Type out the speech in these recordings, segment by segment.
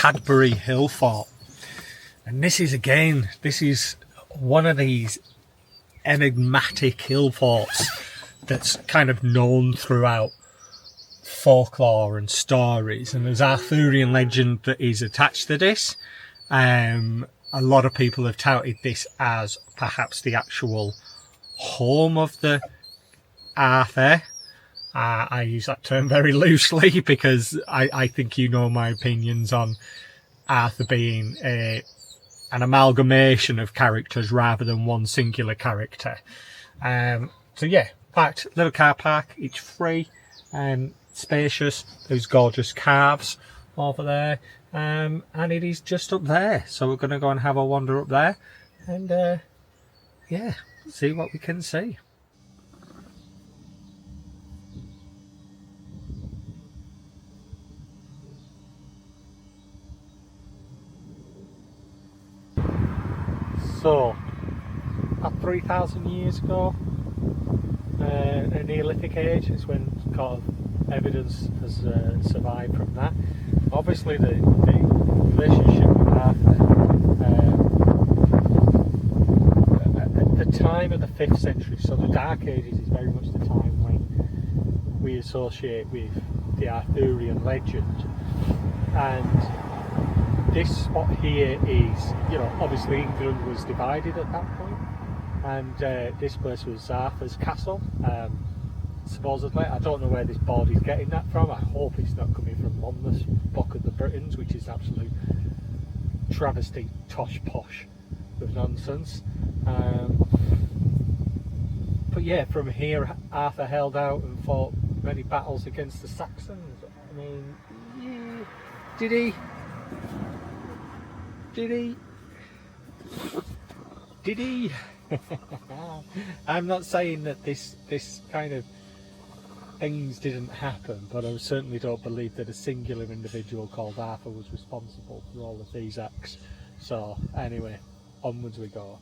Cadbury hillfort, and this is one of these enigmatic hillforts that's kind of known throughout folklore and stories, and there's Arthurian legend that is attached to this. A lot of people have touted this as perhaps the actual home of the Arthur. I use that term very loosely because I think you know my opinions on Arthur being an amalgamation of characters rather than one singular character. So yeah, parked little car park. It's free and spacious. Those gorgeous calves over there, and it is just up there. So we're going to go and have a wander up there, and yeah, see what we can see. So, about 3,000 years ago, a Neolithic age is when kind of evidence has survived from that. Obviously, the relationship with Arthur, at the time of the 5th century, so the Dark Ages is very much the time when we associate with the Arthurian legend. And this spot here is, you know, obviously England was divided at that point, and this place was Arthur's castle, supposedly. I don't know where this board is getting that from. I hope it's not coming from Monmouth's Book of the Britons, which is absolute travesty, tosh posh of nonsense. But yeah, from here Arthur held out and fought many battles against the Saxons. I mean, yeah, did he? I'm not saying that this kind of things didn't happen, but I certainly don't believe that a singular individual called Arthur was responsible for all of these acts. So anyway, onwards we go.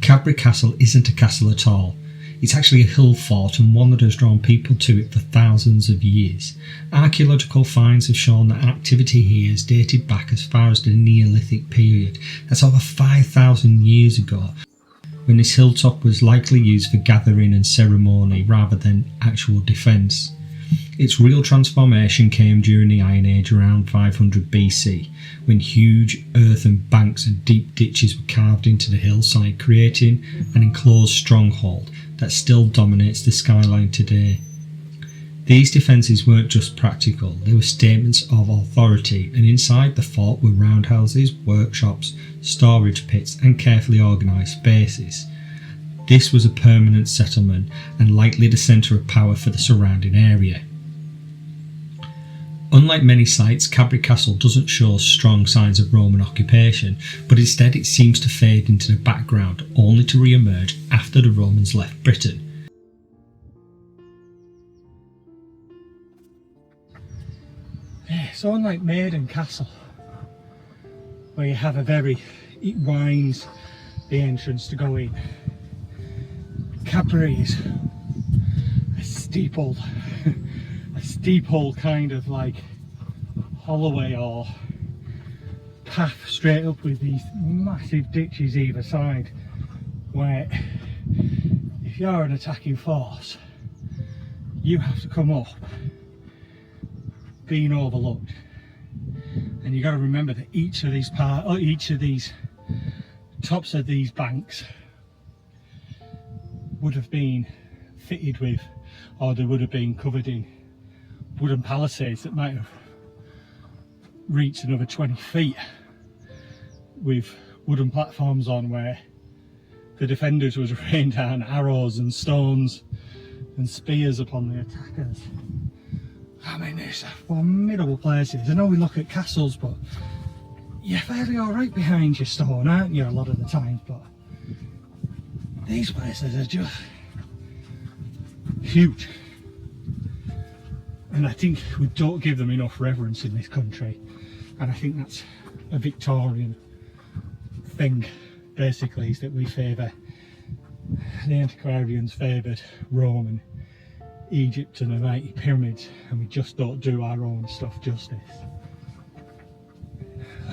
Cadbury Castle isn't a castle at all. It's actually a hill fort, and one that has drawn people to it for thousands of years. Archaeological finds have shown that activity here is dated back as far as the Neolithic period. That's over 5,000 years ago, when this hilltop was likely used for gathering and ceremony rather than actual defence. Its real transformation came during the Iron Age around 500 BC, when huge earthen banks and deep ditches were carved into the hillside, creating an enclosed stronghold that still dominates the skyline today. These defences weren't just practical, they were statements of authority, and inside the fort were roundhouses, workshops, storage pits and carefully organised spaces. This was a permanent settlement and likely the centre of power for the surrounding area. Unlike many sites, Cadbury Castle doesn't show strong signs of Roman occupation, but instead it seems to fade into the background, only to re-emerge after the Romans left Britain. Yeah, so unlike Maiden Castle, where you have it winds the entrance to go in, Cadbury is a steepled kind of like holloway or path straight up with these massive ditches either side, where if you're an attacking force you have to come up being overlooked, and you got to remember that each of these tops of these banks would have been fitted with, or they would have been covered in wooden palisades that might have reached another 20 feet with wooden platforms on, where the defenders was rained down arrows and stones and spears upon the attackers. I mean, it's formidable places. I know we look at castles, but you're fairly alright behind your stone, aren't you, a lot of the times, but these places are just huge. And I think we don't give them enough reverence in this country, and I think that's a Victorian thing, basically, is that we favour, the antiquarians favoured Rome and Egypt and the mighty pyramids, and we just don't do our own stuff justice.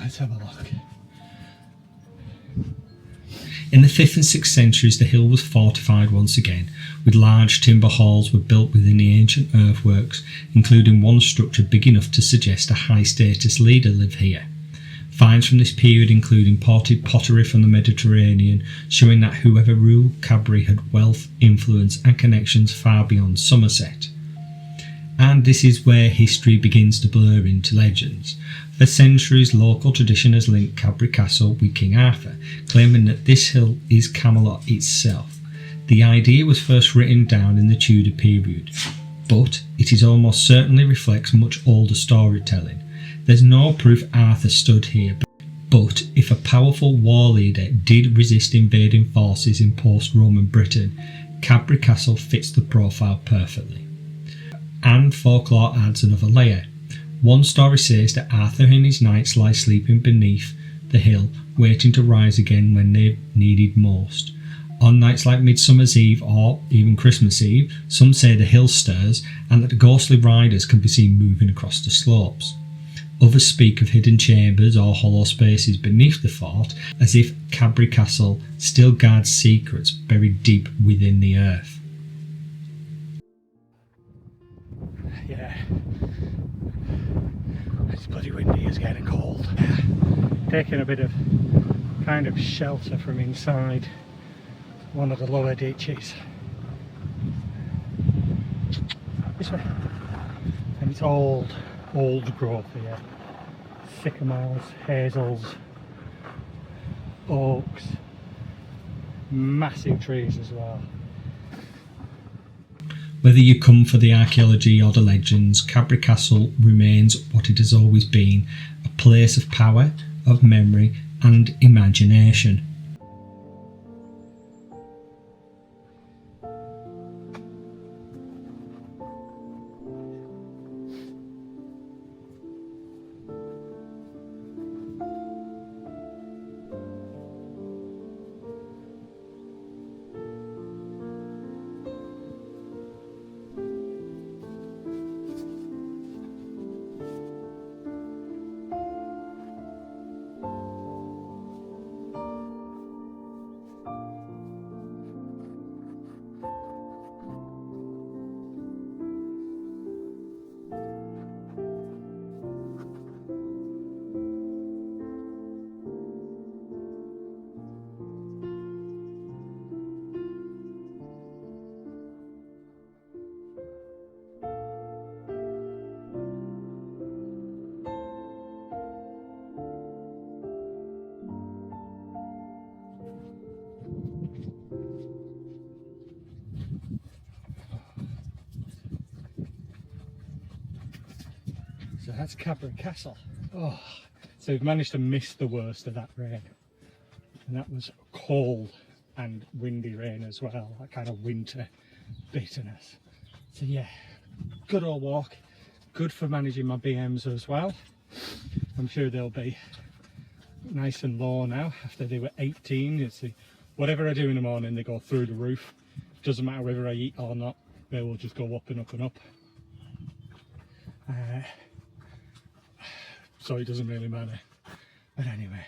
Let's have a look. In the 5th and 6th centuries, the hill was fortified once again, with large timber halls were built within the ancient earthworks, including one structure big enough to suggest a high-status leader lived here. Finds from this period include imported pottery from the Mediterranean, showing that whoever ruled Cadbury had wealth, influence and connections far beyond Somerset. And this is where history begins to blur into legends. For centuries, local tradition has linked Cadbury Castle with King Arthur, claiming that this hill is Camelot itself. The idea was first written down in the Tudor period, but it is almost certainly reflects much older storytelling. There's no proof Arthur stood here, but if a powerful war leader did resist invading forces in post-Roman Britain, Cadbury Castle fits the profile perfectly. And folklore adds another layer. One story says that Arthur and his knights lie sleeping beneath the hill, waiting to rise again when they're needed most. On nights like Midsummer's Eve or even Christmas Eve, some say the hill stirs and that the ghostly riders can be seen moving across the slopes. Others speak of hidden chambers or hollow spaces beneath the fort, as if Cadbury Castle still guards secrets buried deep within the earth. Yeah, it's bloody windy, it's getting cold. Taking a bit of kind of shelter from inside one of the lower ditches. This way. And it's old growth here. Sycamores, hazels, oaks, massive trees as well. Whether you come for the archaeology or the legends, Cadbury Castle remains what it has always been, a place of power, of memory and imagination. So that's Cadbury Castle. Oh, so we've managed to miss the worst of that rain. And that was cold and windy rain as well, that kind of winter bitterness. So yeah, good old walk, good for managing my BMs as well. I'm sure they'll be nice and low now after they were 18. You see, whatever I do in the morning, they go through the roof. Doesn't matter whether I eat or not, they will just go up and up and up. So it doesn't really matter. But anyway,